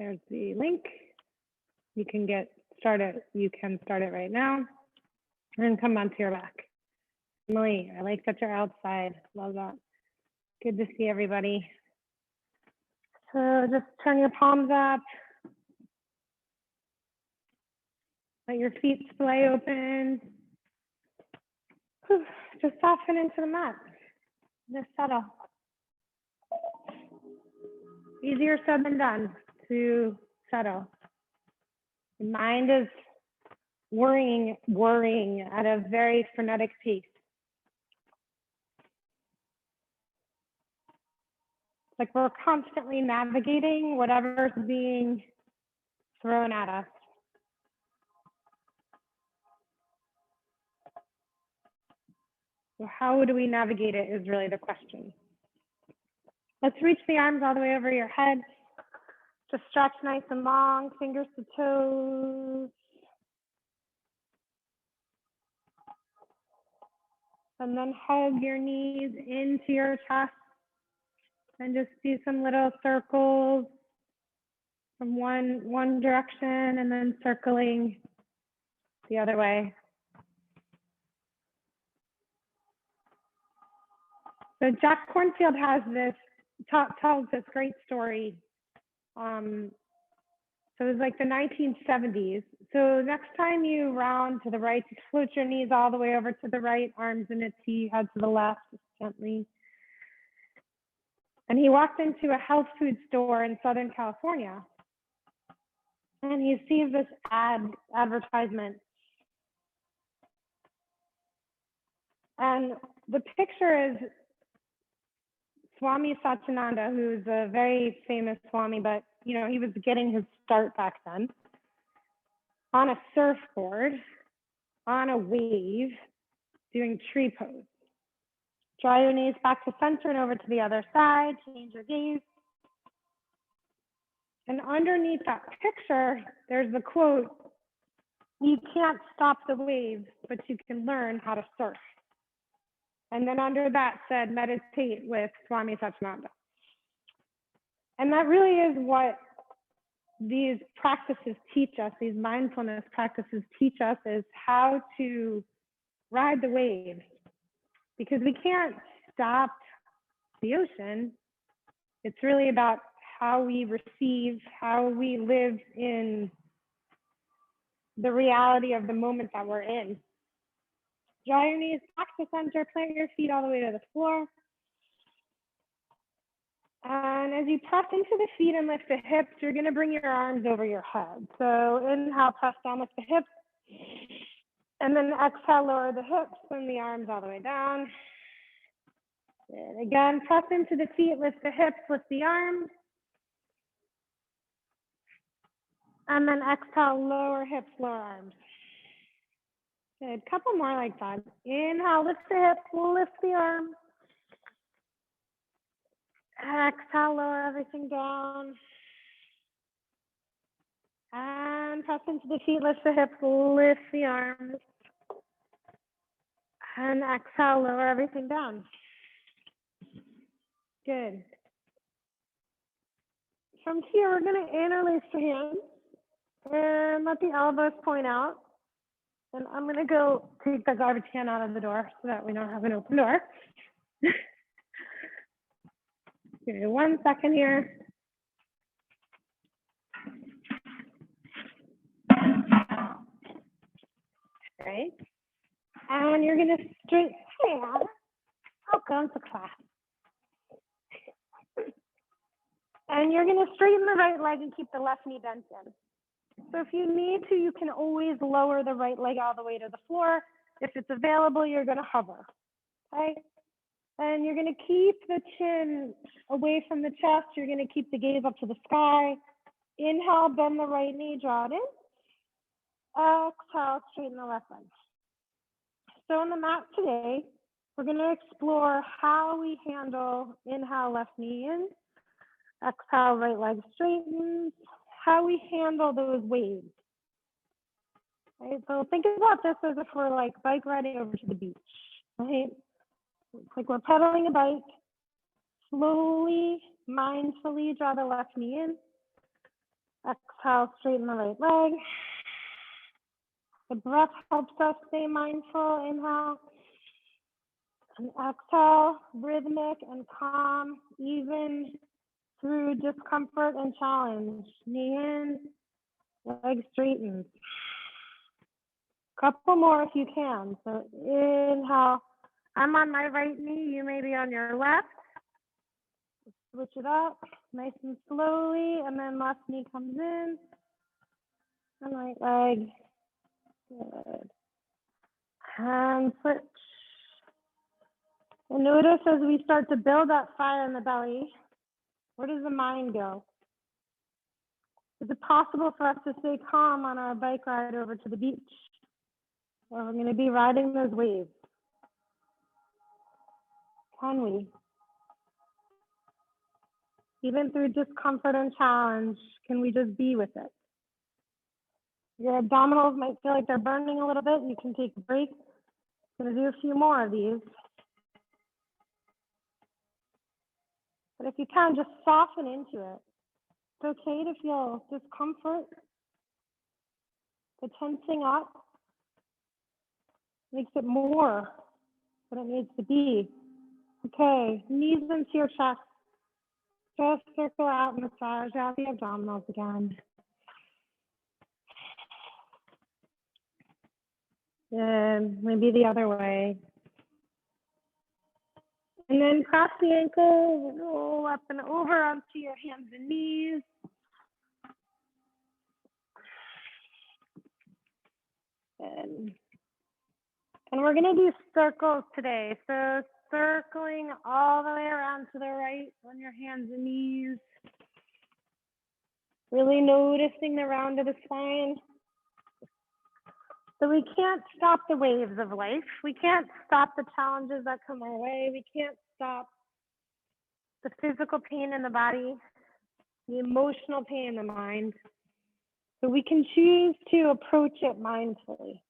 There's the link. You can get started. You can start it right now and come onto your back. Emily, I like that you're outside. Love that. Good to see everybody. So just turn your palms up. Let your feet splay open. Just soften into the mat. Just settle. Easier said than done to settle. The mind is worrying at a very frenetic pace. Like we're constantly navigating whatever's being thrown at us. So how do we navigate it is really the question. Let's reach the arms all the way over your head. Just stretch nice and long, fingers to toes. And then hug your knees into your chest and just do some little circles from one direction and then circling the other way. So Jack Kornfield has this, tells this great story. So it was like the 1970s. So next time you round to the right, just float your knees all the way over to the right, arms in a T, head to the left, just gently. And he walked into a health food store in Southern California. And he sees this advertisement. And the picture is Swami Satyananda, who's a very famous Swami, but you know, he was getting his start back then, on a surfboard, on a wave, doing tree pose. Draw your knees back to center and over to the other side, change your gaze. And underneath that picture, there's the quote, "You can't stop the waves, but you can learn how to surf." And then under that said, "Meditate with Swami Satyananda." And that really is what these practices teach us, these mindfulness practices teach us, is how to ride the waves. Because we can't stop the ocean. It's really about how we receive, how we live in the reality of the moment that we're in. Draw your knees back to center, plant your feet all the way to the floor. And as you press into the feet and lift the hips, you're going to bring your arms over your head. So inhale, press down with the hips. And then exhale, lower the hips and the arms all the way down. Good. Again, press into the feet, lift the hips, lift the arms. And then exhale, lower hips, lower arms. Good. Couple more like that. Inhale, lift the hips, lift the arms. Exhale, lower everything down. And press into the feet, lift the hips, lift the arms. And exhale, lower everything down. Good. From here, we're going to interlace the hands and let the elbows point out. And I'm going to go take the garbage can out of the door so that we don't have an open door. Give me 1 second here. Right. And you're going to straighten. Welcome to class. And you're going to straighten the right leg and keep the left knee bent in. So if you need to, you can always lower the right leg all the way to the floor. If it's available, you're going to hover. Okay. And you're going to keep the chin away from the chest. You're going to keep the gaze up to the sky. Inhale, bend the right knee, draw it in. Exhale, straighten the left leg. So on the mat today, we're going to explore how we handle inhale, left knee in. Exhale, right leg straightens. How we handle those waves. Right? So think about this as if we're like bike riding over to the beach. Right? It's like we're pedaling a bike. Slowly, mindfully draw the left knee in. Exhale, straighten the right leg. The breath helps us stay mindful. Inhale. And exhale, rhythmic and calm, even through discomfort and challenge. Knee in, leg straightened. Couple more if you can. So inhale. I'm on my right knee. You may be on your left. Switch it up nice and slowly. And then left knee comes in. And right leg. Good. And switch. And notice as we start to build that fire in the belly, where does the mind go? Is it possible for us to stay calm on our bike ride over to the beach? Or we're going to be riding those waves? Can we? Even through discomfort and challenge, can we just be with it? Your abdominals might feel like they're burning a little bit. You can take a break. I'm going to do a few more of these. But if you can, just soften into it. It's okay to feel discomfort. The tensing up makes it more than it needs to be. Okay, knees into your chest. Just circle out and massage out the abdominals again. And maybe the other way. And then cross the ankles, roll up and over onto your hands and knees. And we're going to do circles today. So circling all the way around to the right on your hands and knees. Really noticing the round of the spine. So we can't stop the waves of life. We can't stop the challenges that come our way. We can't stop the physical pain in the body, the emotional pain in the mind. So we can choose to approach it mindfully.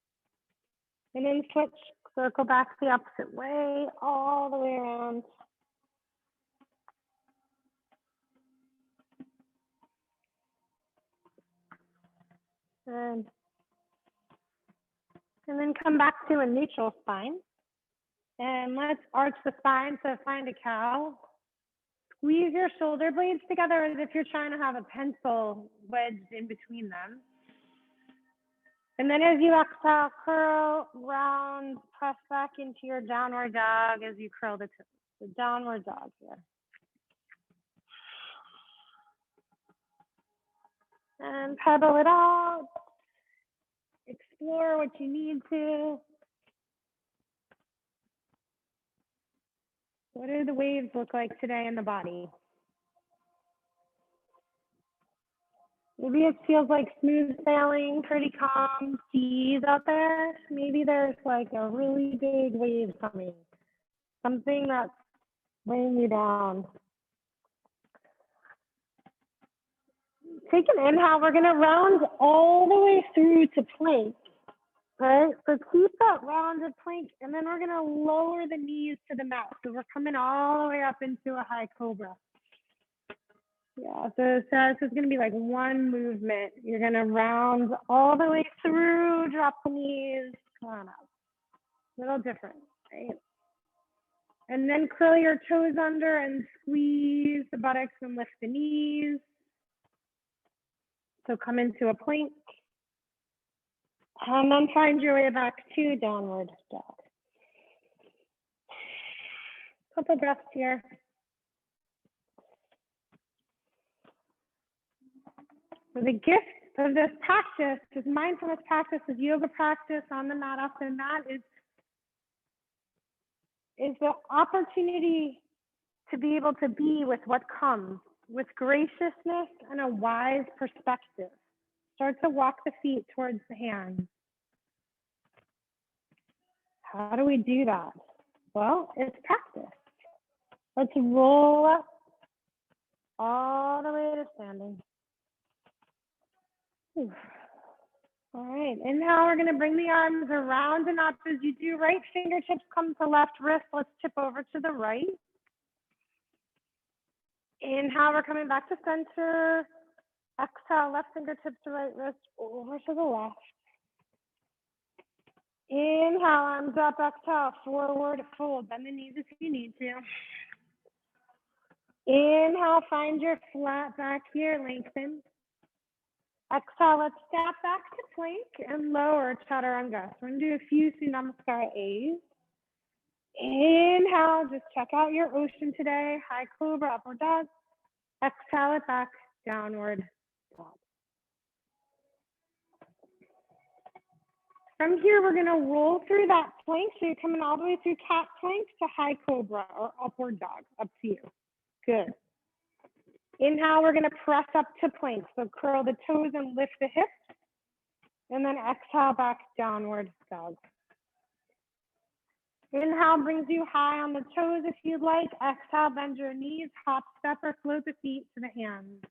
And then switch, circle back the opposite way, all the way around. And then come back to a neutral spine. And let's arch the spine, so find a cow. Squeeze your shoulder blades together as if you're trying to have a pencil wedged in between them. And then as you exhale, curl, round, press back into your downward dog as you curl the toes. The downward dog here. And pedal it out. Explore what you need to. What do the waves look like today in the body? Maybe it feels like smooth sailing, pretty calm seas out there. Maybe there's like a really big wave coming. Something that's weighing you down. Take an inhale. We're going to round all the way through to plank. Right? So keep that rounded plank, and then we're going to lower the knees to the mat. So we're coming all the way up into a high cobra. Yeah, so this is going to be like one movement. You're going to round all the way through, drop the knees, come on up. A little different, right? And then curl your toes under and squeeze the buttocks and lift the knees. So come into a plank. And then find your way back to downward dog. Couple breaths here. So the gift of this practice, this mindfulness practice, this yoga practice on the mat, off the mat, is the opportunity to be able to be with what comes, with graciousness and a wise perspective. Start to walk the feet towards the hands. How do we do that? Well, it's practice. Let's roll up all the way to standing. All right, inhale, we're gonna bring the arms around and up as you do. Right fingertips come to left wrist. Let's tip over to the right. Inhale, we're coming back to center. Exhale, left fingertips to right wrist over to the left. Inhale, arms up, exhale, forward fold. Bend the knees if you need to. Inhale, find your flat back here, lengthen. Exhale, let's step back to plank and lower Chaturanga. So we're gonna do a few Namaskar A's. Inhale, just check out your ocean today. High cobra, upward dog. Exhale it back, downward dog. From here, we're gonna roll through that plank. So you're coming all the way through cat plank to high cobra or upward dog, up to you. Good. Inhale, we're gonna press up to plank. So curl the toes and lift the hips. And then exhale back, downward dog. Inhale brings you high on the toes if you'd like. Exhale, bend your knees, hop, step, or float the feet to the hands.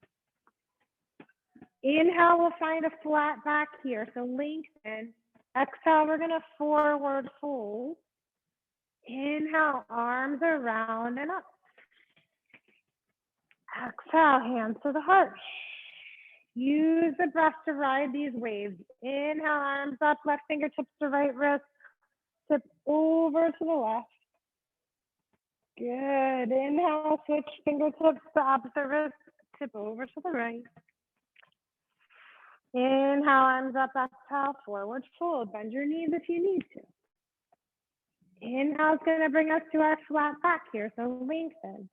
Inhale, we'll find a flat back here. So lengthen. Exhale, we're gonna forward fold. Inhale, arms around and up. Exhale, hands to the heart. Use the breath to ride these waves. Inhale, arms up, left fingertips to right wrist. Tip over to the left. Good. Inhale, switch fingertips to opposite wrist. Tip over to the right. Inhale, arms up, exhale, forward fold. Bend your knees if you need to. Inhale is going to bring us to our flat back here, so lengthen.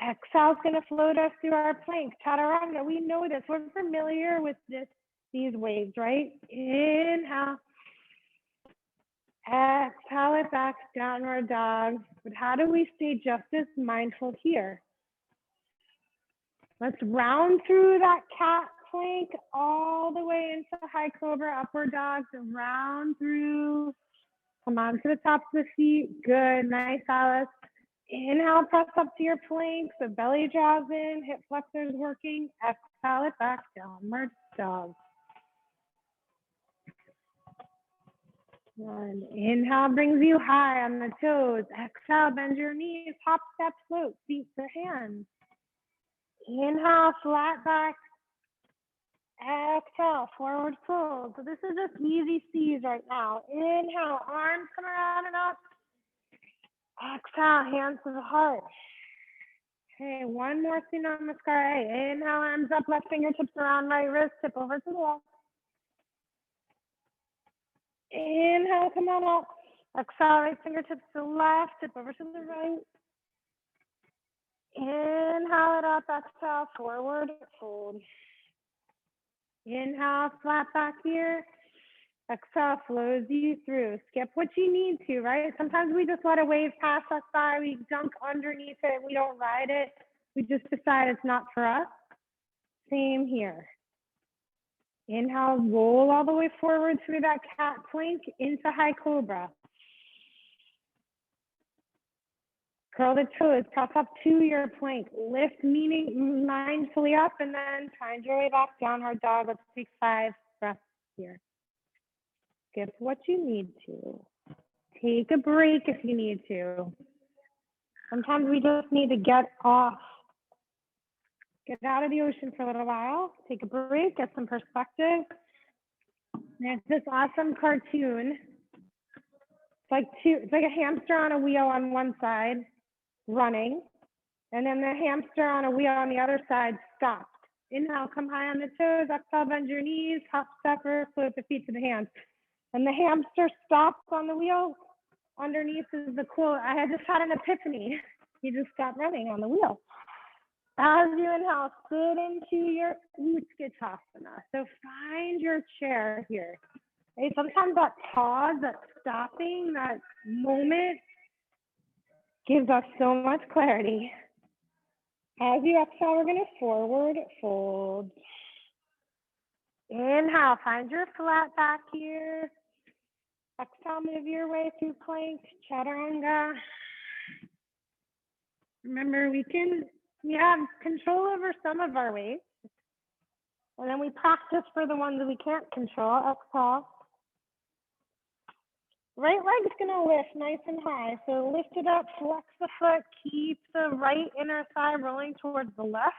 Exhale is going to float us through our plank. Chaturanga, we know this. We're familiar with these waves, right? Inhale. Exhale it back, downward dog. But how do we stay just as mindful here? Let's round through that cat plank all the way into high cobra, upward dog. So round through. Come on to the tops of the feet. Good, nice, Alice. Inhale, press up to your plank. So belly draws in, hip flexors working. Exhale it back, downward dog. And inhale brings you high on the toes. Exhale, bend your knees, hop, step, float, feet to hands. Inhale, flat back. Exhale, forward fold. So this is just easy C's right now. Inhale, arms come around and up. Exhale, hands to the heart. Okay, one more Namaskar. Inhale, arms up, left fingertips around right wrist, tip over to the left. Inhale, come on up. Exhale, right fingertips to the left, tip over to the right. Inhale it up, exhale, forward fold. Inhale, flat back here. Exhale, flows you through. Skip what you need to, right? Sometimes we just let a wave pass us by. We dunk underneath it. We don't ride it. We just decide it's not for us. Same here. Inhale, roll all the way forward through that cat plank into high cobra. Curl the toes, press up to your plank. Lift mindfully up and then find your way back, downward dog. Let's take 5 breaths here. Skip what you need to. Take a break if you need to. Sometimes we just need to get off. Get out of the ocean for a little while. Take a break, get some perspective. There's this awesome cartoon. It's like a hamster on a wheel on one side, running. And then the hamster on a wheel on the other side stops. Inhale, come high on the toes. Exhale, bend your knees. Hop, stepper, float the feet to the hands. And the hamster stops on the wheel. Underneath is the quote. I had just had an epiphany. He just stopped running on the wheel. As you inhale, sit into your Utkatasana. So find your chair here. Okay, sometimes that pause, that stopping, that moment gives us so much clarity. As you exhale, we're going to forward fold. Inhale, find your flat back here. Exhale, move your way through plank, Chaturanga. Remember, we have control over some of our weights. And then we practice for the ones that we can't control. Exhale. Right leg's gonna lift nice and high. So lift it up, flex the foot, keep the right inner thigh rolling towards the left.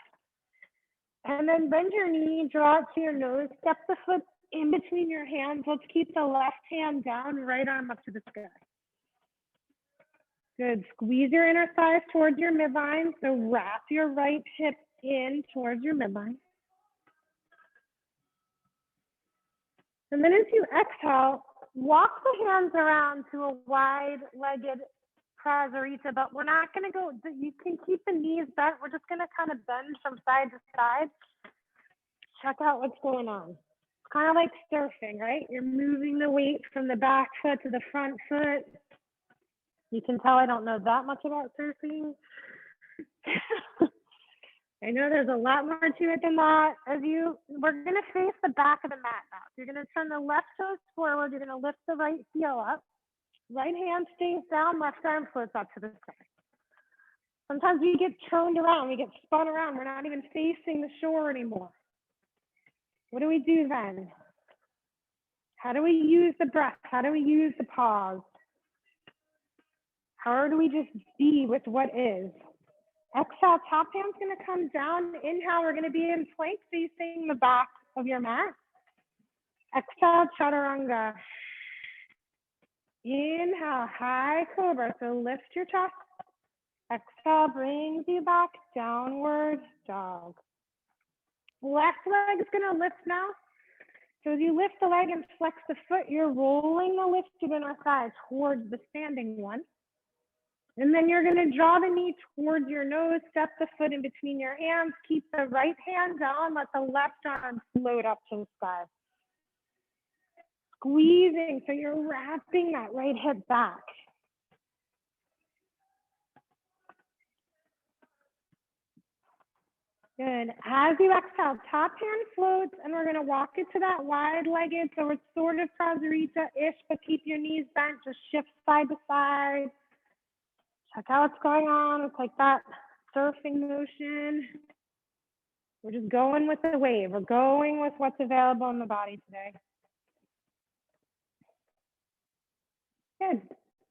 And then bend your knee, draw it to your nose, step the foot in between your hands. Let's keep the left hand down, right arm up to the sky. Good. Squeeze your inner thighs towards your midline. So wrap your right hip in towards your midline. And then as you exhale, walk the hands around to a wide-legged Prasarita, but we're not going to go, you can keep the knees bent. We're just going to kind of bend from side to side. Check out what's going on. It's kind of like surfing, right? You're moving the weight from the back foot to the front foot. You can tell I don't know that much about surfing. I know there's a lot more to it than that. We're going to face the back of the mat now. So you're going to turn the left toes forward. You're going to lift the right heel up. Right hand stays down, left arm floats up to the sky. Sometimes we get turned around, we get spun around. We're not even facing the shore anymore. What do we do then? How do we use the breath? How do we use the pause? How do we just be with what is? Exhale, top hand's going to come down. Inhale, we're going to be in plank facing the back of your mat. Exhale, Chaturanga. Inhale, high cobra. So lift your chest. Exhale brings you back, downward dog. Left leg is going to lift now. So as you lift the leg and flex the foot, you're rolling the lifted inner thigh towards the standing one. And then you're going to draw the knee towards your nose, step the foot in between your hands, keep the right hand down, let the left arm float up to the sky. Squeezing, so you're wrapping that right hip back. Good. As you exhale, top hand floats, and we're going to walk it to that wide-legged, so it's sort of Prasarita-ish, but keep your knees bent, just shift side to side. Check out what's going on. It's like that surfing motion. We're just going with the wave. We're going with what's available in the body today. Good.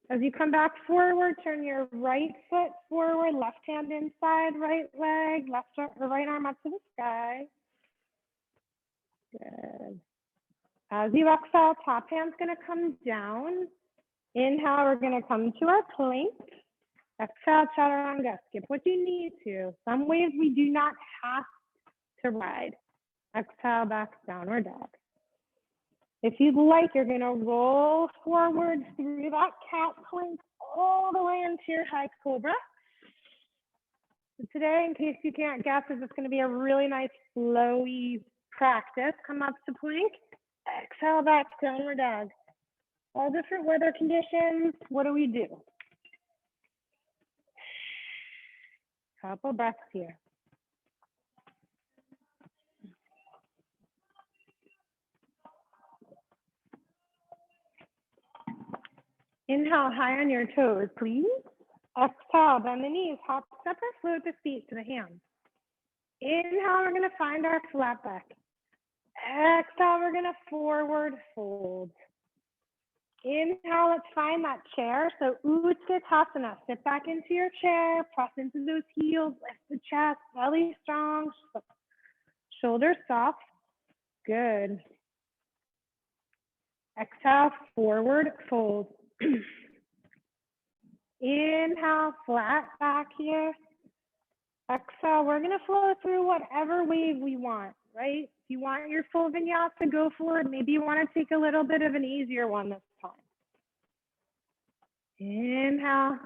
As you come back forward, turn your right foot forward, left hand inside, right leg, right arm up to the sky. Good. As you exhale, top hand's going to come down. Inhale, we're going to come to our plank. Exhale, Chaturanga. Skip what you need to. Some waves we do not have to ride. Exhale, back, downward dog. If you'd like, you're going to roll forward through that cat plank all the way into your high cobra. So today, in case you can't guess, this is going to be a really nice flowy practice. Come up to plank. Exhale, back, downward dog. All different weather conditions. What do we do? Couple breaths here. Inhale, high on your toes, please. Exhale, bend the knees, hop, step, or float the feet to the hands. Inhale, we're going to find our flat back. Exhale, we're going to forward fold. Inhale, let's find that chair. So Utkatasana, sit back into your chair, press into those heels, lift the chest, belly strong, shoulders soft. Good. Exhale, forward fold. Inhale, flat back here. Exhale, we're going to flow through whatever wave we want, right? If you want your full vinyasa, go for it. Maybe you want to take a little bit of an easier one this time. Inhale,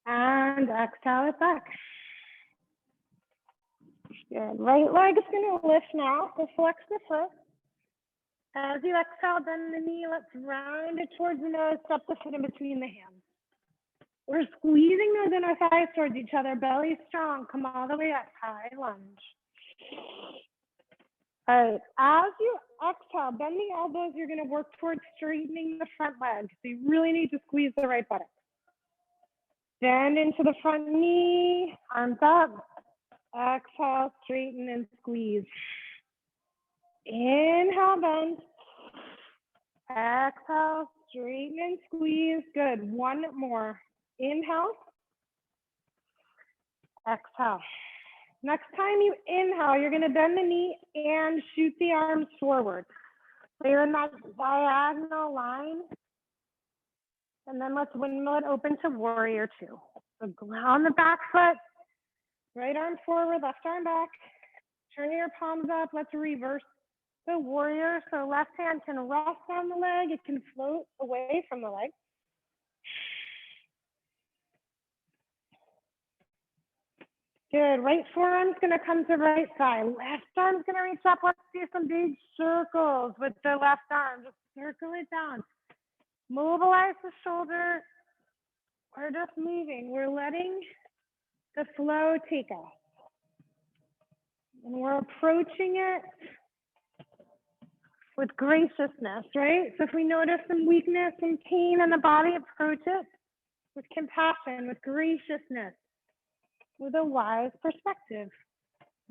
and exhale it back. Good. Right leg is going to lift now, so flex the foot. As you exhale, bend the knee, let's round it towards the nose, step the foot in between the hands. We're squeezing those inner thighs towards each other, belly strong, come all the way up, high lunge. All right, as you exhale, bend the elbows, you're gonna work towards straightening the front leg. So you really need to squeeze the right buttock. Bend into the front knee, arms up. Exhale, straighten and squeeze. Inhale, bend. Exhale, straighten and squeeze. Good. One more. Inhale. Exhale. Next time you inhale, you're going to bend the knee and shoot the arms forward. So you're in that diagonal line. And then let's windmill it open to warrior two. So ground the back foot, right arm forward, left arm back. Turn your palms up. Let's reverse the warrior. So left hand can rest on the leg. It can float away from the leg. Good. Right forearm's going to come to right side. Left arm's going to reach up. Let's do some big circles with the left arm. Just circle it down. Mobilize the shoulder. We're just moving. We're letting the flow take us. And we're approaching it with graciousness, right? So if we notice some weakness and pain in the body, approach it with compassion, with graciousness, with a wise perspective.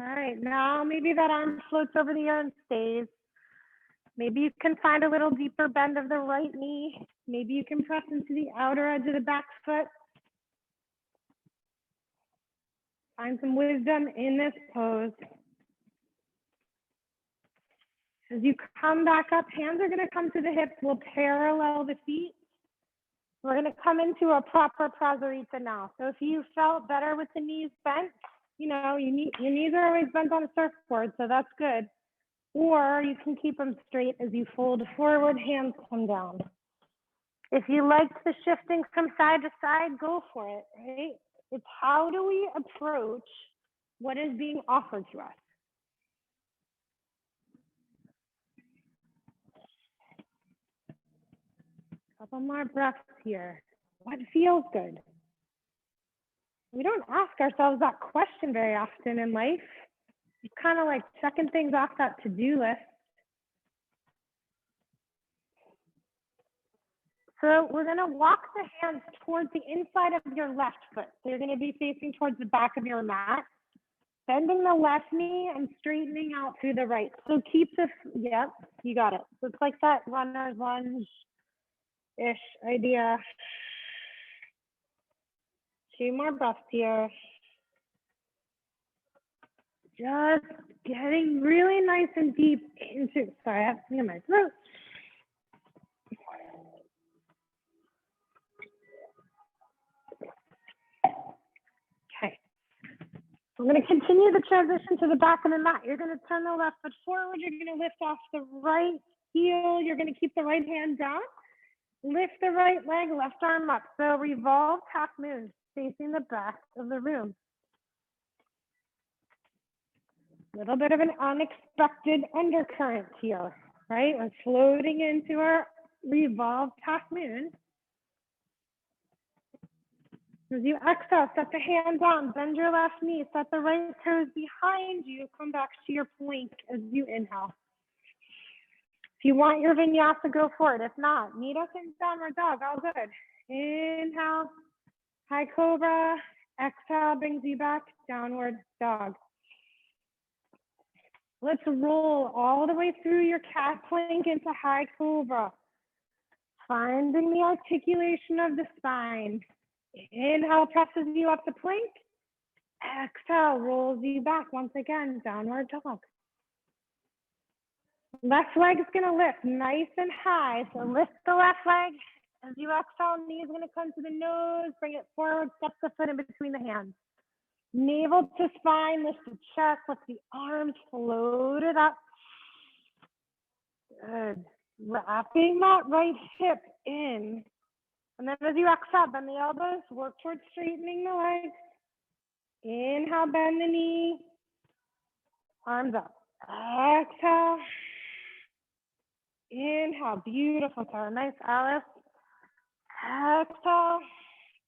All right, now maybe that arm floats over the air and stays. Maybe you can find a little deeper bend of the right knee. Maybe you can press into the outer edge of the back foot. Find some wisdom in this pose. As you come back up, hands are going to come to the hips. We'll parallel the feet. We're going to come into a proper prasarita now. So if you felt better with the knees bent, you know, your knees are always bent on a surfboard, so that's good. Or you can keep them straight as you fold forward, hands come down. If you like the shifting from side to side, go for it, right? It's how do we approach what is being offered to us? Couple more breaths here. What feels good? We don't ask ourselves that question very often in life. It's kind of like checking things off that to-do list. So we're going to walk the hands towards the inside of your left foot. So you're going to be facing towards the back of your mat, bending the left knee and straightening out through the right. So keep this, yep, you got it. So it's like that runner's lunge-ish idea. 2 more breaths here. Just getting really nice and deep into, sorry, I have something in my throat. Okay. We're going to continue the transition to the back of the mat. You're going to turn the left foot forward. You're going to lift off the right heel. You're going to keep the right hand down. Lift the right leg, left arm up. So revolve half moon, facing the back of the room. A little bit of an unexpected undercurrent here, right? We're floating into our revolved half moon. As you exhale, set the hand down, bend your left knee, set the right toes behind you, come back to your plank as you inhale. If you want your vinyasa, go for it. If not, meet us in downward dog, all good. Inhale, high cobra, exhale brings you back, downward dog. Let's roll all the way through your cat plank into high cobra. Finding the articulation of the spine. Inhale presses you up the plank. Exhale rolls you back once again, downward dog. Left leg is going to lift nice and high. So lift the left leg. As you exhale, knee is going to come to the nose. Bring it forward, step the foot in between the hands. Navel to spine, lift the chest, lift the arms, float it up. Good. Wrapping that right hip in. And then as you exhale, bend the elbows, work towards straightening the legs. Inhale, bend the knee. Arms up. Exhale. Inhale, beautiful, Tara. Nice, Alice. Exhale.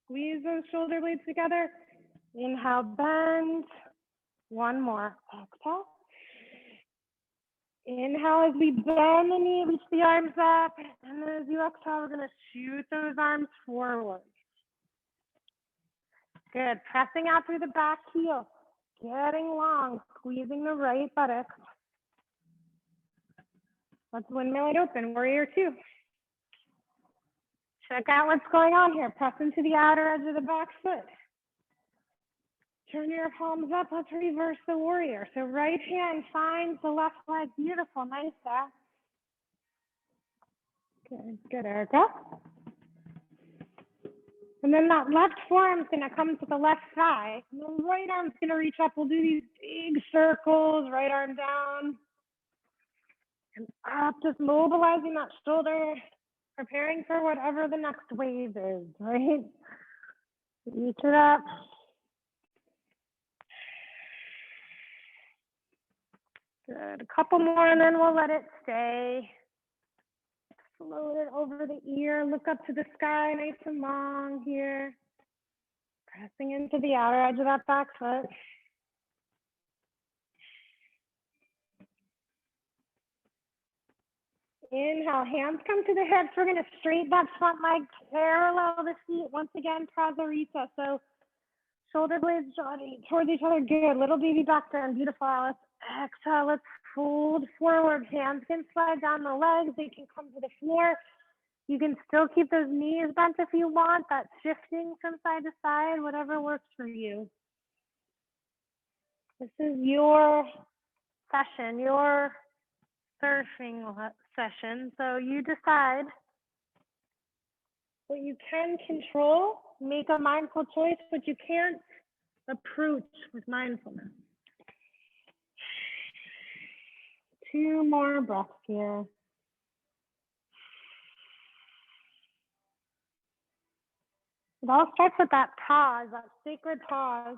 Squeeze those shoulder blades together. Inhale, bend. One more. Exhale. Inhale as we bend the knee, reach the arms up. And then as you exhale, we're going to shoot those arms forward. Good. Pressing out through the back heel. Getting long. Squeezing the right buttock. Let's windmill it open. Warrior two. Check out what's going on here. Press into the outer edge of the back foot. Turn your palms up. Let's reverse the warrior. So right hand finds the left leg. Beautiful. Nice, Zach. Good, good, Erica. And then that left forearm's going to come to the left thigh. And the right arm's going to reach up. We'll do these big circles. Right arm down. And up, just mobilizing that shoulder. Preparing for whatever the next wave is, right? Reach it up. Good. A couple more and then we'll let it stay. Float it over the ear. Look up to the sky, nice and long here. Pressing into the outer edge of that back foot. Inhale, hands come to the hips. We're going to straighten that front leg, parallel the feet. Once again, Prasarita. So shoulder blades joining towards each other. Good. Little baby back bend. Beautiful, Alice. Exhale. Let's fold forward. Hands can slide down the legs. They can come to the floor. You can still keep those knees bent if you want. That's shifting from side to side, whatever works for you. This is your session, your surfing session. So you decide what you can control, make a mindful choice, but you can't approach with mindfulness. 2 more breaths here. It all starts with that pause, that sacred pause.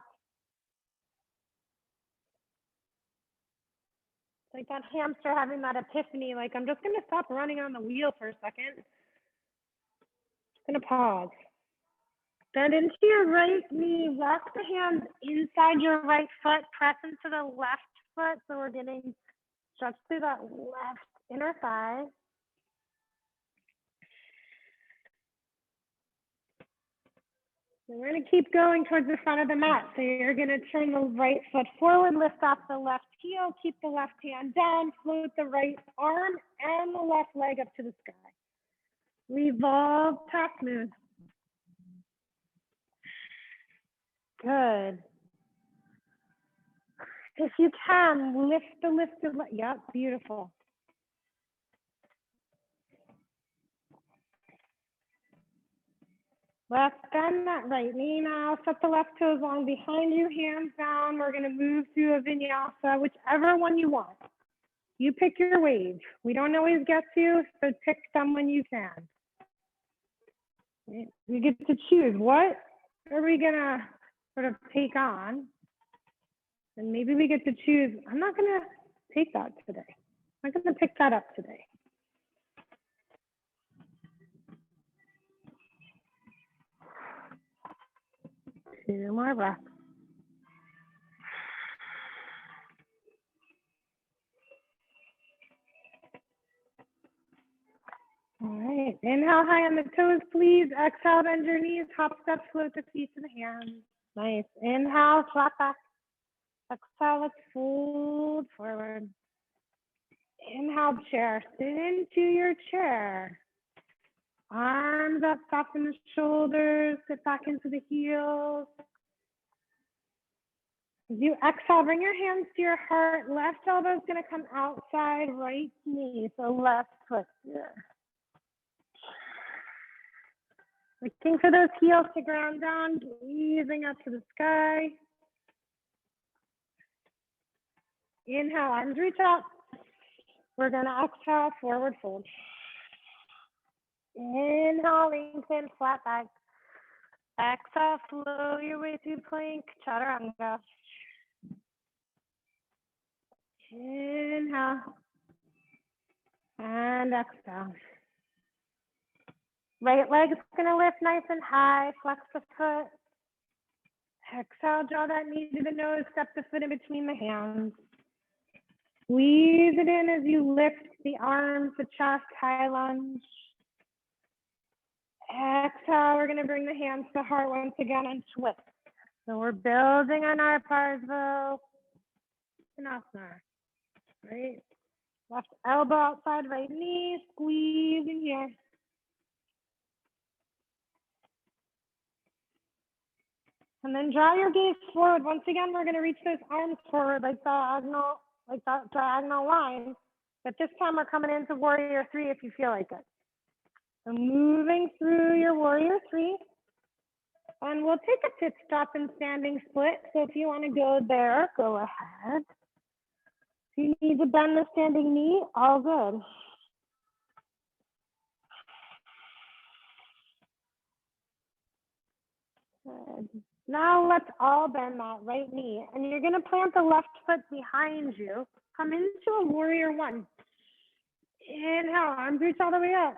It's like that hamster having that epiphany, like I'm just going to stop running on the wheel for a second. Just going to pause. Bend into your right knee, walk the hands inside your right foot, press into the left foot. So we're getting stretched through that left inner thigh. And we're going to keep going towards the front of the mat. So you're going to turn the right foot forward, lift off the left heel, keep the left hand down, float the right arm and the left leg up to the sky. Revolve, tap, move. Good. If you can, lift the lifted leg. Yep, beautiful. Let's bend that right knee now. Set the left toes long behind you, hands down. We're going to move through a vinyasa, whichever one you want. You pick your wave. We don't always get to, so pick them when you can. You get to choose. What are we going to sort of take on? And maybe we get to choose. I'm not going to take that today. I'm not going to pick that up today. Two more breaths. All right, inhale high on the toes, please. Exhale, bend your knees, hop, step, float the feet to the hands. Nice. Inhale, flat back. Exhale, let's fold forward. Inhale, chair. Sit into your chair. Arms up, soften the shoulders, sit back into the heels. As you exhale, bring your hands to your heart. Left elbow is going to come outside, right knee. So left foot here. Looking for those heels to ground down, breathing up to the sky. Inhale, arms reach up. We're going to exhale, forward fold. Inhale, lengthen, flat back. Exhale, flow your way through plank, Chaturanga. Inhale. And exhale. Right leg is going to lift nice and high. Flex the foot. Exhale, draw that knee to the nose. Step the foot in between the hands. Squeeze it in as you lift the arms, the chest, high lunge. Exhale, we're going to bring the hands to the heart once again and twist. So we're building on our Parvo. Trikonasana. Right. Left elbow outside, right knee. Squeeze in here. And then draw your gaze forward. Once again, we're going to reach those arms forward like that diagonal line. But this time we're coming into warrior three if you feel like it. So moving through your warrior three. And we'll take a pit stop in standing split. So if you want to go there, go ahead. If you need to bend the standing knee, all good. Good. Now let's all bend that right knee. And you're going to plant the left foot behind you. Come into a warrior one. Inhale, arms reach all the way up.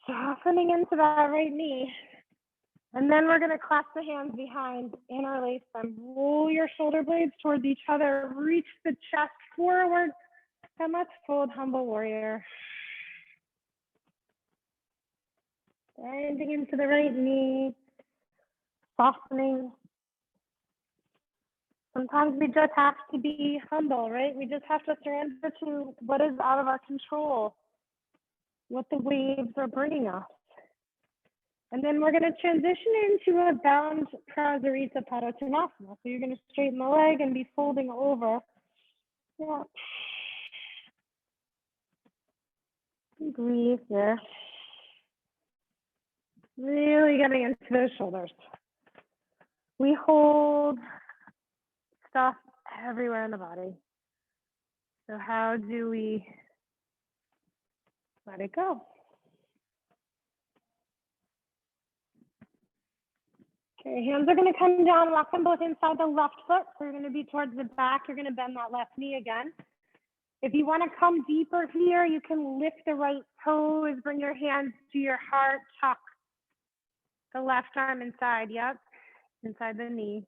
Softening into that right knee. And then we're going to clasp the hands behind, interlace them. Roll your shoulder blades towards each other. Reach the chest forward. And let's fold humble warrior. Bending into the right knee. Softening. Sometimes we just have to be humble, right? We just have to surrender to what is out of our control, what the waves are bringing us. And then we're going to transition into a bound Prasarita Padottanasana. So you're going to straighten the leg and be folding over. Yeah. Breathe there. Really getting into those shoulders. We hold stuff everywhere in the body. So how do we let it go? Okay, hands are going to come down, lock them both inside the left foot. So you're going to be towards the back. You're going to bend that left knee again. If you want to come deeper here, you can lift the right toes, bring your hands to your heart, tuck the left arm inside, yep, inside the knee.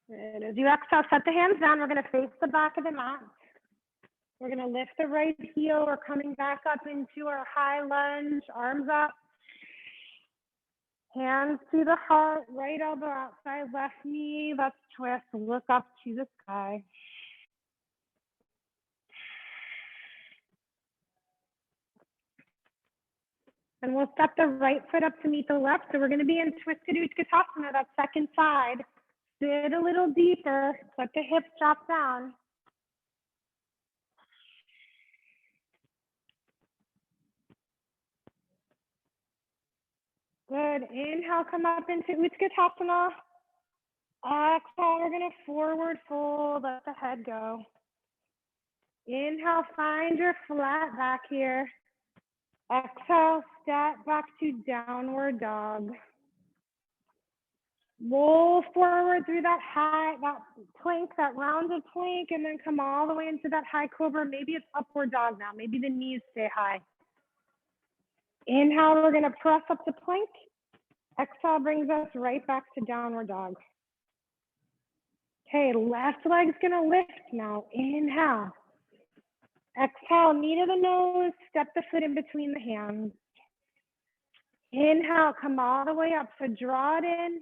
Good. As you exhale, set the hands down. We're going to face the back of the mat. We're going to lift the right heel. We're coming back up into our high lunge, arms up. Hands to the heart, right elbow outside, left knee. Let's twist, look up to the sky. And we'll step the right foot up to meet the left. So we're going to be in twisted Utkatasana, that second side. Sit a little deeper, let the hips drop down. Good. Inhale, come up into Utkatasana. Exhale, we're going to forward fold, let the head go. Inhale, find your flat back here. Exhale, step back to downward dog. Roll forward through that high, that plank, that rounded plank, and then come all the way into that high cobra. Maybe it's upward dog now. Maybe the knees stay high. Inhale, we're going to press up to plank. Exhale brings us right back to downward dog. Okay, left leg's going to lift now. Inhale. Exhale, knee to the nose, step the foot in between the hands. Inhale, come all the way up. So draw it in.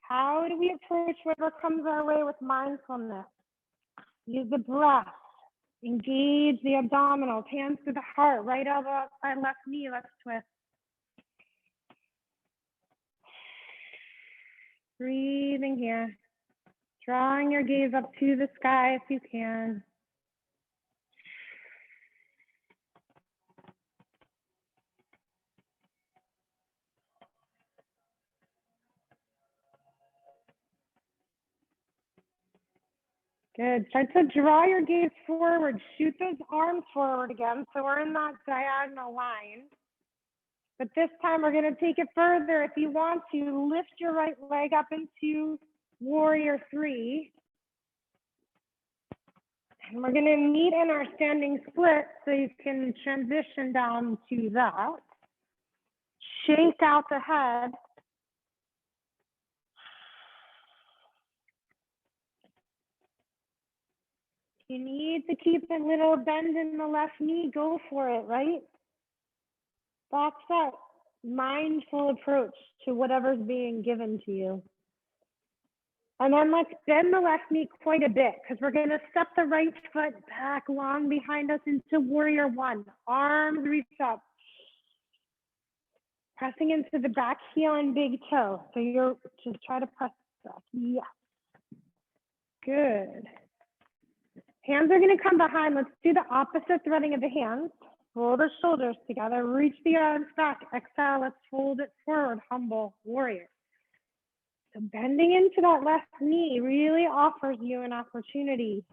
How do we approach whatever comes our way with mindfulness? Use the breath. Engage the abdominals, hands to the heart, right elbow outside, left knee, let's twist. Breathing here. Drawing your gaze up to the sky if you can. Good. Start to draw your gaze forward. Shoot those arms forward again. So we're in that diagonal line. But this time we're going to take it further. If you want to, lift your right leg up into warrior three. And we're going to meet in our standing split so you can transition down to that. Shake out the head. You need to keep a little bend in the left knee, go for it, right? That's that mindful approach to whatever's being given to you. And then let's bend the left knee quite a bit because we're going to step the right foot back long behind us into warrior one. Arms reach up. Pressing into the back heel and big toe. So you're just try to press back. Yes. Good. Hands are going to come behind. Let's do the opposite threading of the hands. Roll the shoulders together. Reach the arms back. Exhale. Let's fold it forward. Humble warrior. So bending into that left knee really offers you an opportunity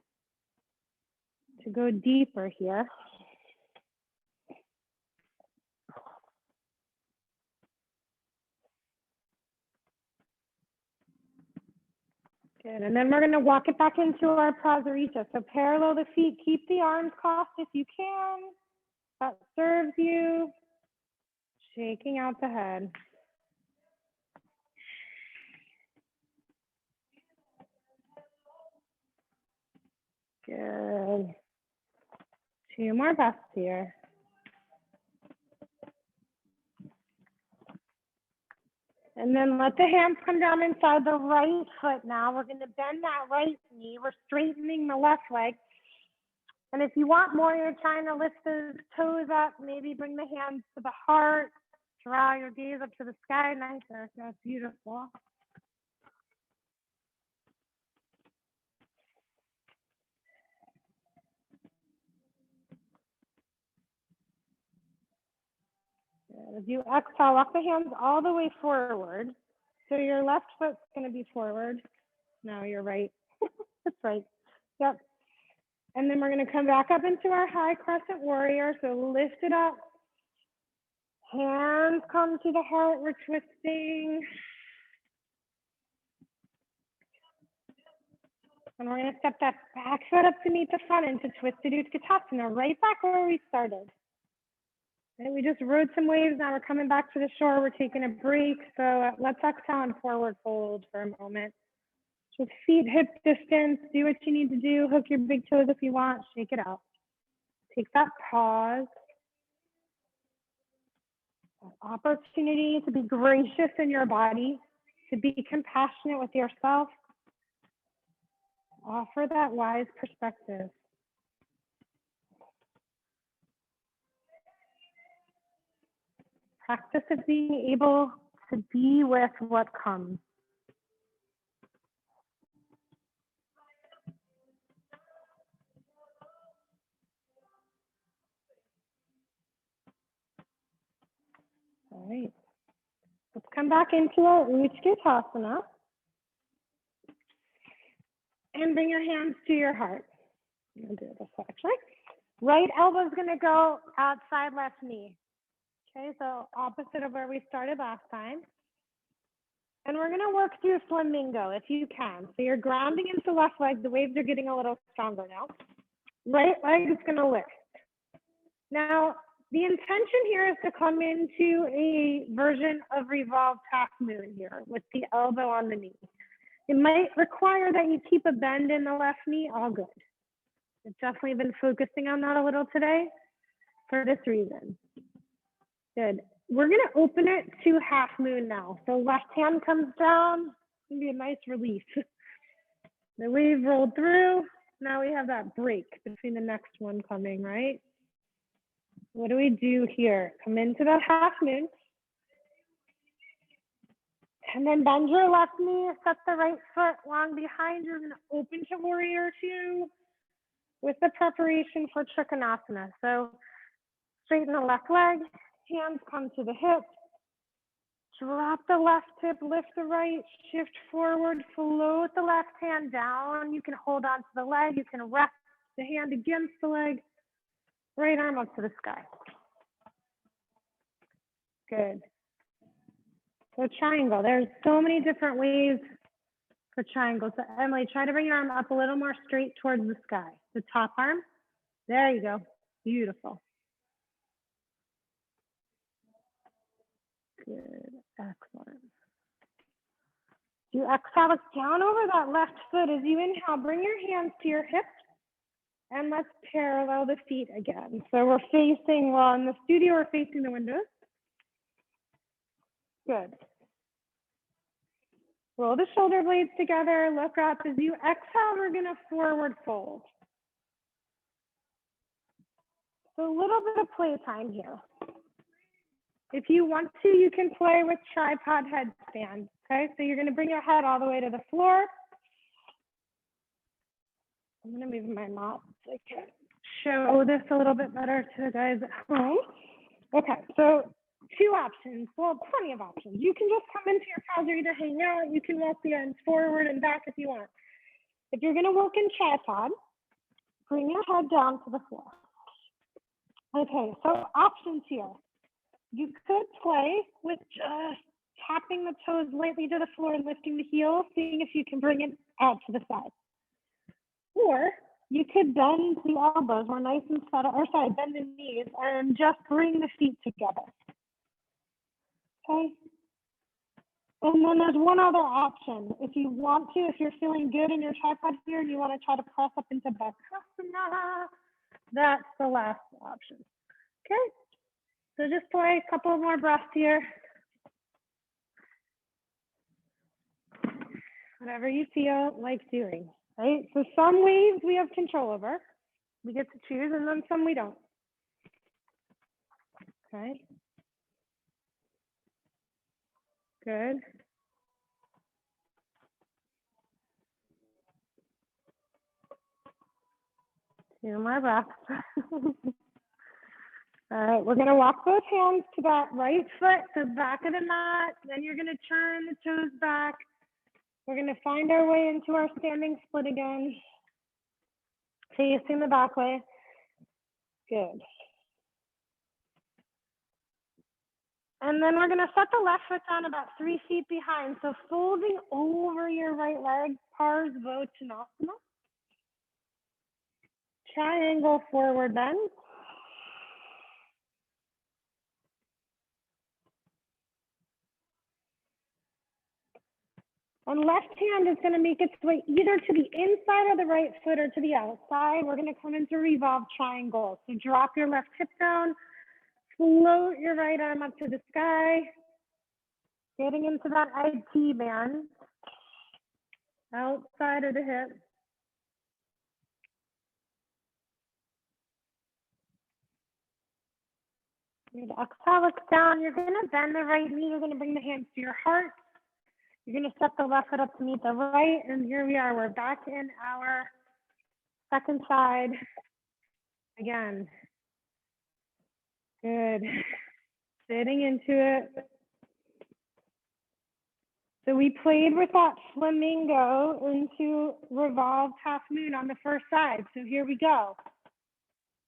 to go deeper here. Good, and then we're going to walk it back into our Prasarita. So parallel the feet, keep the arms crossed if you can. That serves you. Shaking out the head. Good. 2 more breaths here. And then let the hands come down inside the right foot now. We're going to bend that right knee. We're straightening the left leg. And if you want more, you're trying to lift the toes up. Maybe bring the hands to the heart. Draw your gaze up to the sky. Nice. That's beautiful. As you exhale, walk the hands all the way forward. So your left foot's going to be forward. No, you're right. That's right. Yep. And then we're going to come back up into our high crescent warrior. So lift it up. Hands come to the heart. We're twisting. And we're going to step that back foot up to meet the front into Twisted Utkatasana, right back where we started. And we just rode some waves. Now we're coming back to the shore. We're taking a break. So let's exhale and forward fold for a moment. Just feet hip distance. Do what you need to do. Hook your big toes if you want. Shake it out. Take that pause. Opportunity to be gracious in your body, to be compassionate with yourself. Offer that wise perspective. Practice of being able to be with what comes. All right. Let's come back into our Utkatasana. And bring your hands to your heart. I'm going to do it this way, actually. Right elbow is going to go outside left knee. Okay, so opposite of where we started last time. And we're going to work through flamingo if you can. So you're grounding into left leg. The waves are getting a little stronger now. Right leg is going to lift. Now, the intention here is to come into a version of revolved half moon here with the elbow on the knee. It might require that you keep a bend in the left knee, all good. I've definitely been focusing on that a little today for this reason. Good. We're going to open it to half moon now. So left hand comes down. It's going to be a nice relief. The wave rolled through. Now we have that break between the next one coming, right? What do we do here? Come into the half moon. And then bend your left knee, set the right foot long behind. You're going to open to warrior two with the preparation for Trikonasana. So straighten the left leg, hands come to the hip. Drop the left hip, lift the right, shift forward, float the left hand down. You can hold on to the leg. You can rest the hand against the leg. Right arm up to the sky. Good. So triangle, there's so many different ways for triangle. So Emily, try to bring your arm up a little more straight towards the sky. The top arm, there you go, beautiful. Good, excellent. You exhale, look down over that left foot. As you inhale, bring your hands to your hips and let's parallel the feet again. So we're facing, well, in the studio, we're facing the windows. Good. Roll the shoulder blades together, look up. As you exhale, we're gonna forward fold. So a little bit of play time here. If you want to, you can play with tripod headstand, okay? So you're gonna bring your head all the way to the floor. I'm gonna move my mop so I can show this a little bit better to the guys at home. Okay, so 2 options, well, plenty of options. You can just come into your pause or either hang out, you can walk the arms forward and back if you want. If you're gonna work in tripod, bring your head down to the floor. Okay, so options here. You could play with just tapping the toes lightly to the floor and lifting the heels, seeing if you can bring it out to the side. Or you could bend the elbows, or nice and set, or sorry, bend the knees and just bring the feet together. Okay. And then there's one other option. If you want to, if you're feeling good in your tripod here and you want to try to press up into Waguespack, that's the last option. Okay. So just play a couple more breaths here. Whatever you feel like doing, right? So some waves we have control over. We get to choose, and then some we don't. Okay. Good. Two more breaths. All right, we're gonna walk both hands to that right foot, the back of the mat. Then you're gonna turn the toes back. We're gonna find our way into our standing split again. Facing the back way. Good. And then we're gonna set the left foot down about 3 feet behind. So folding over your right leg, Parvottanasana. Triangle forward bend. And left hand is going to make its way either to the inside of the right foot or to the outside. We're going to come into Revolve Triangles. So drop your left hip down, float your right arm up to the sky, getting into that IT band, outside of the hip. Good. Exhale, look down. You're going to bend the right knee. You're going to bring the hands to your heart. You're going to set the left foot up to meet the right. And here we are. We're back in our second side. Again. Good. Sitting into it. So we played with that flamingo into revolved half moon on the first side. So here we go.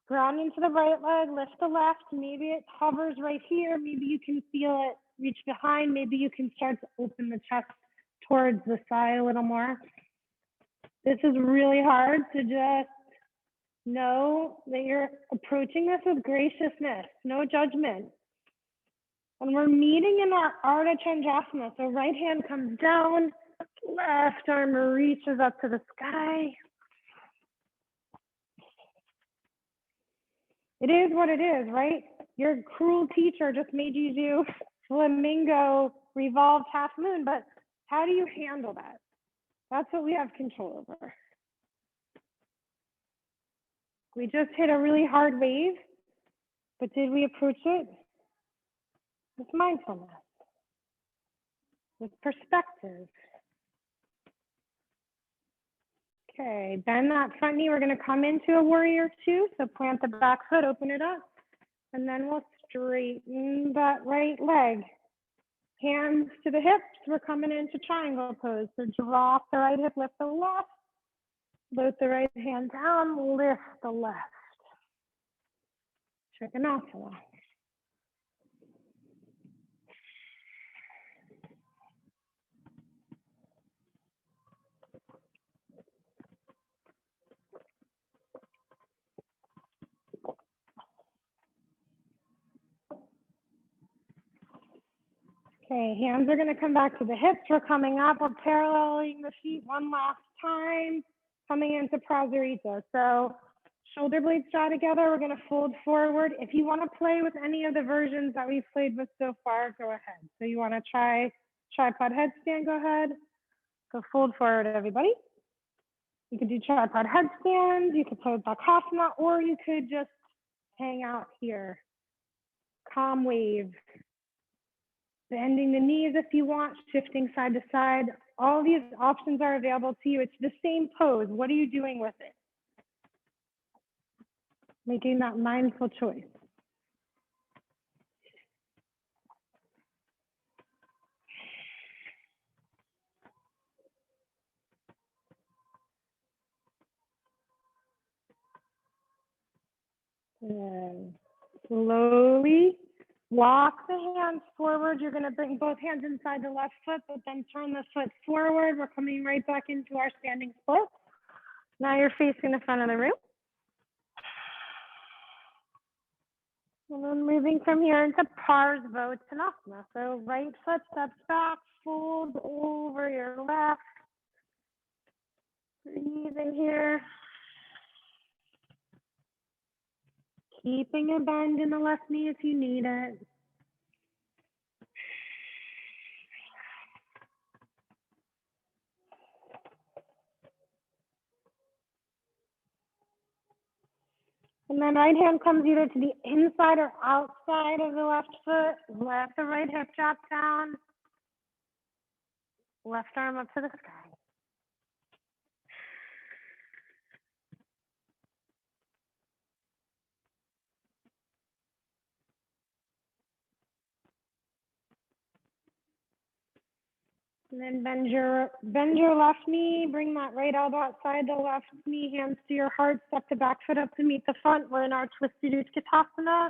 Ground into the right leg, lift the left. Maybe it hovers right here. Maybe you can feel it reach behind. Maybe you can start to open the chest towards the side a little more. This is really hard to just know that you're approaching this with graciousness, no judgment. And we're meeting in our Ardha Chandrasana. So right hand comes down, left arm reaches up to the sky. It is what it is, right? Your cruel teacher just made you do flamingo revolved half moon, but how do you handle that? That's what we have control over. We just hit a really hard wave, but did we approach it with mindfulness, with perspective? Okay, bend that front knee. We're going to come into a warrior 2. So plant the back foot, open it up, and then we'll straighten that right leg. Hands to the hips. We're coming into triangle pose. So drop the right hip, lift the left. Float the right hand down, lift the left. Trikonasana. Okay, hands are going to come back to the hips. We're coming up. We're paralleling the feet one last time, coming into Prasarita. So shoulder blades draw together. We're going to fold forward. If you want to play with any of the versions that we've played with so far, go ahead. So you want to try tripod headstand, go ahead. So fold forward, everybody. You could do tripod headstand, you could pose Waguespack, or you could just hang out here. Calm wave. Bending the knees if you want, shifting side to side. All these options are available to you. It's the same pose. What are you doing with it? Making that mindful choice. And slowly walk the hands forward. You're going to bring both hands inside the left foot, but then turn the foot forward. We're coming right back into our standing split. Now you're facing the front of the room. And then moving from here into Parsvottanasana. So right foot steps back, fold over your left. Breathing here. Keeping a bend in the left knee if you need it. And then right hand comes either to the inside or outside of the left foot. Let the right hip drop down. Left arm up to the sky. And then bend your left knee, bring that right elbow outside the left knee, hands to your heart, step the back foot up to meet the front. We're in our twisted Utkatasana.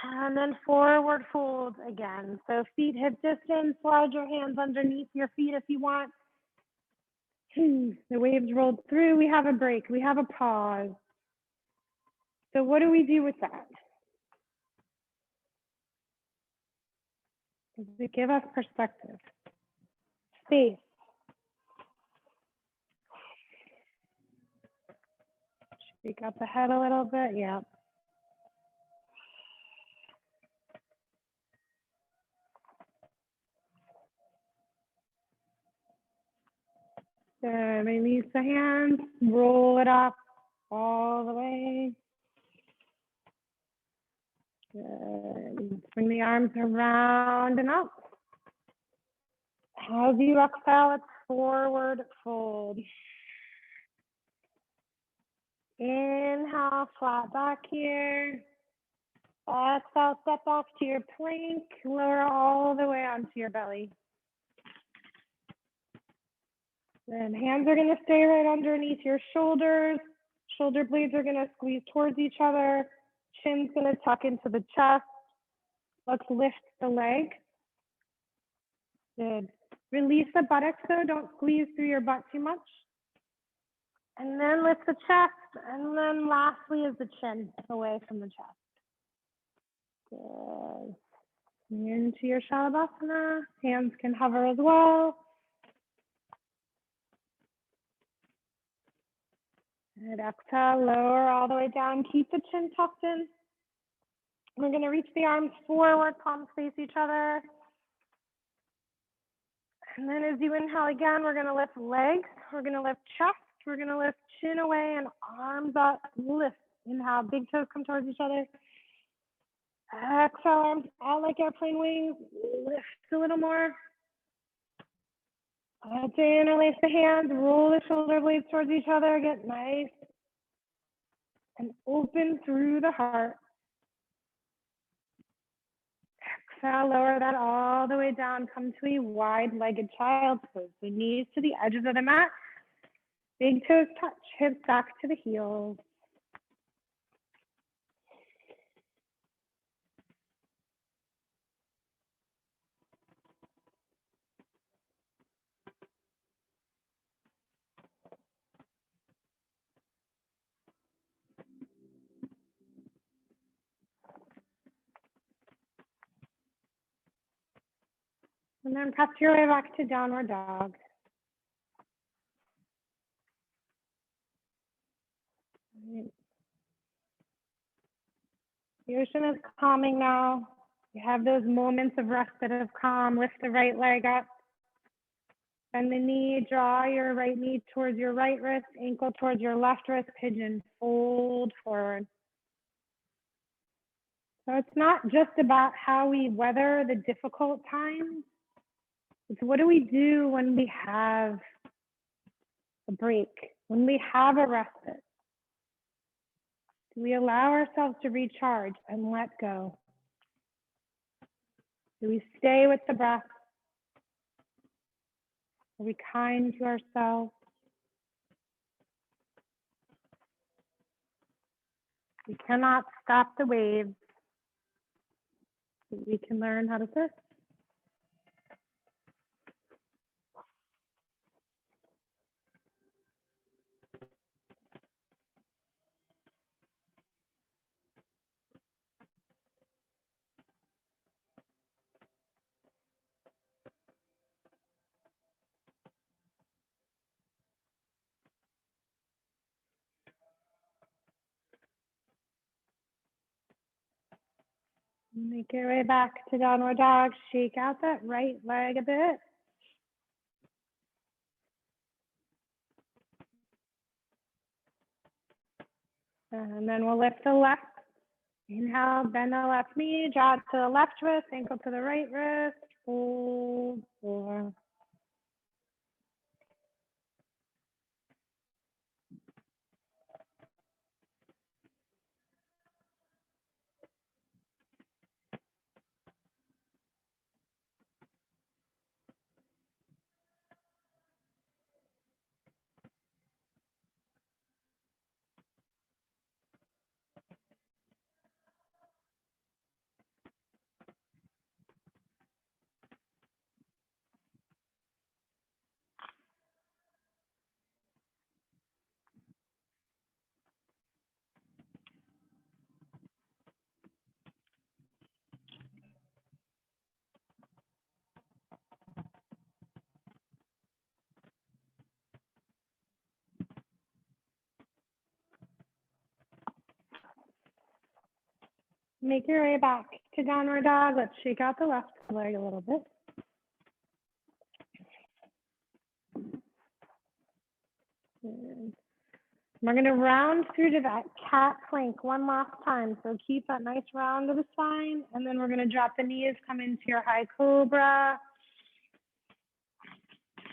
And then forward fold again. So feet hip distance, slide your hands underneath your feet if you want. The waves rolled through, we have a break, we have a pause. So what do we do with that? Does it give us perspective? Space. Shake up the head a little bit, yeah. Good, release the hands, roll it up all the way. Good, bring the arms around and up. As you exhale, it's forward fold. Inhale, flat back here. Exhale, step off to your plank, lower all the way onto your belly. Then hands are going to stay right underneath your shoulders. Shoulder blades are going to squeeze towards each other. Chin's going to tuck into the chest. Let's lift the leg. Good. Release the buttocks though. Don't squeeze through your butt too much. And then lift the chest. And then lastly is the chin away from the chest. Good. Into your Shalabhasana. Hands can hover as well. And exhale, lower all the way down. Keep the chin tucked in. We're going to reach the arms forward, palms face each other. And then as you inhale again, we're going to lift legs. We're going to lift chest. We're going to lift chin away and arms up. Lift. Inhale, big toes come towards each other. Exhale, arms out like airplane wings. Lift a little more. Interlace the hands. Roll the shoulder blades towards each other. Get nice and open through the heart. Exhale, lower that all the way down. Come to a wide-legged child's pose. So knees to the edges of the mat. Big toes touch, hips back to the heels. And then press your way back to downward dog. The ocean is calming now. You have those moments of rest that have calm. Lift the right leg up. Bend the knee, draw your right knee towards your right wrist, ankle towards your left wrist, pigeon, fold forward. So it's not just about how we weather the difficult times. It's what do we do when we have a break, when we have a respite? Do we allow ourselves to recharge and let go? Do we stay with the breath? Are we kind to ourselves? We cannot stop the waves. We can learn how to surf. Make your way back to downward dog. Shake out that right leg a bit. And then we'll lift the left. Inhale, bend the left knee, draw it to the left wrist, ankle to the right wrist. Hold 4. Make your way back to downward dog. Let's shake out the left leg a little bit. And we're going to round through to that cat plank one last time. So keep that nice round of the spine. And then we're going to drop the knees, come into your high cobra.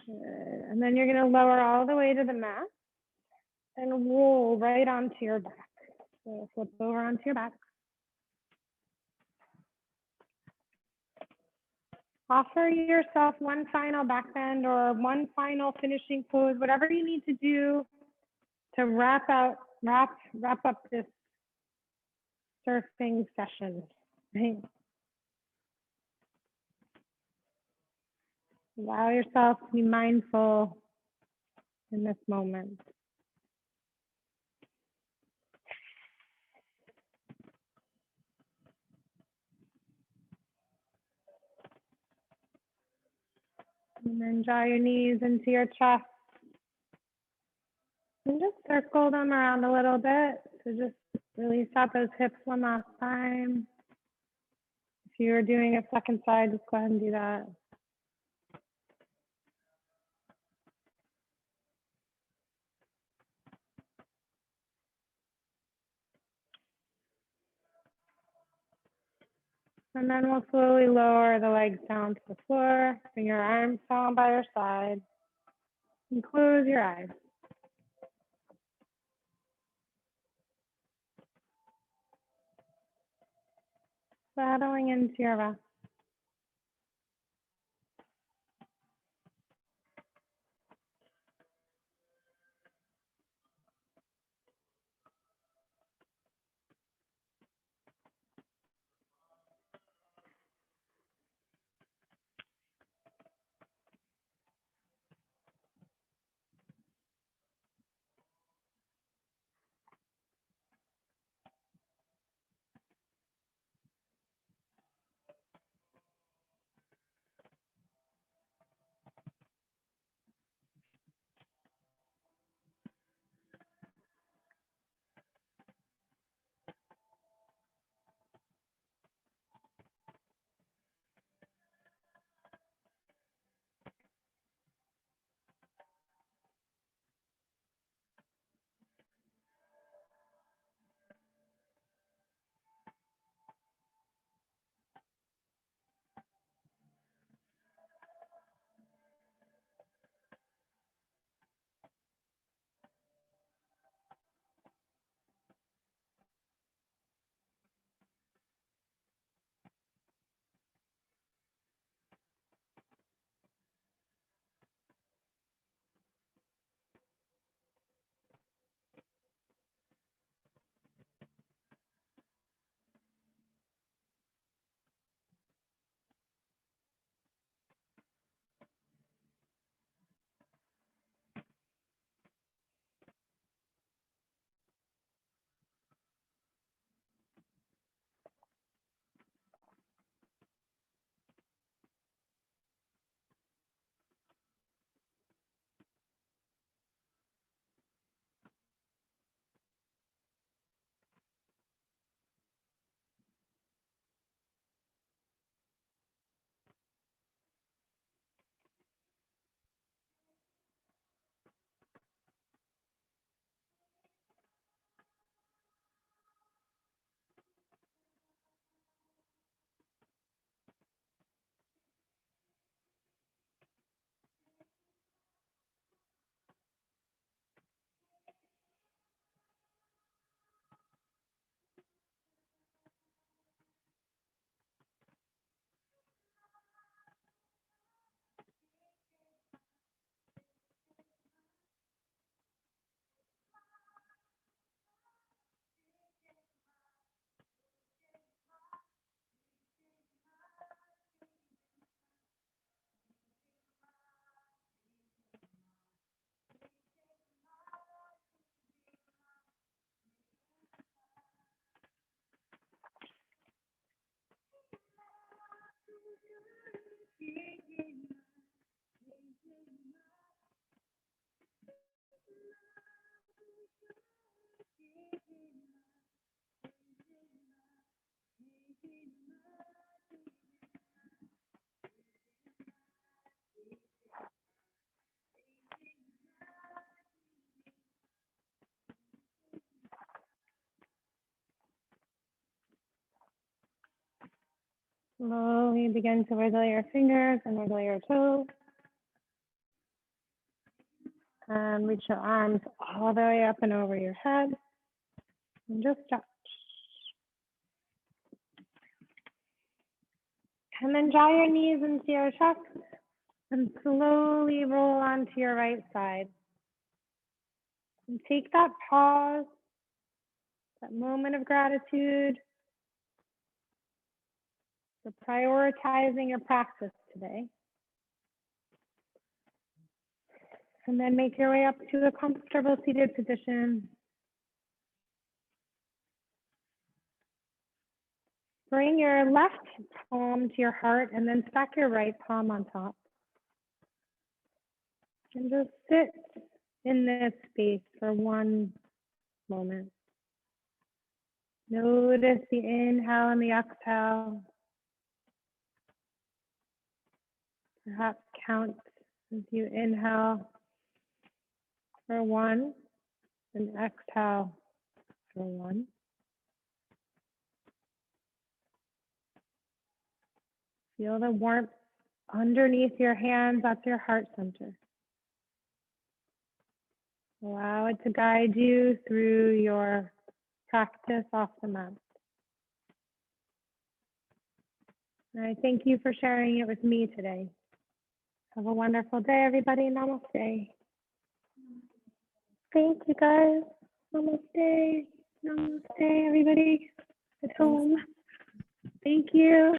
Good. And then you're going to lower all the way to the mat and roll right onto your back. So flip over onto your back. Offer yourself one final back bend or one final finishing pose, whatever you need to do to wrap up this surfing session. Right? Allow yourself to be mindful in this moment. And then draw your knees into your chest. And just circle them around a little bit. So just release out those hips one last time. If you are doing a second side, just go ahead and do that. And then we'll slowly lower the legs down to the floor. Bring your arms down by your side. And close your eyes. Settling into your rest. Slowly begin to wiggle your fingers and wiggle your toes. And reach your arms all the way up and over your head. And just stretch. And then draw your knees into your chest and slowly roll onto your right side. And take that pause, that moment of gratitude for prioritizing your practice today. And then make your way up to a comfortable seated position. Bring your left palm to your heart and then stack your right palm on top. And just sit in this space for one moment. Notice the inhale and the exhale. Perhaps count as you inhale for 1 and exhale for 1. Feel the warmth underneath your hands at your heart center. Allow it to guide you through your practice off the mat. And I thank you for sharing it with me today. Have a wonderful day, everybody. Namaste. Thank you, guys. Namaste. Namaste, everybody at home. Thank you.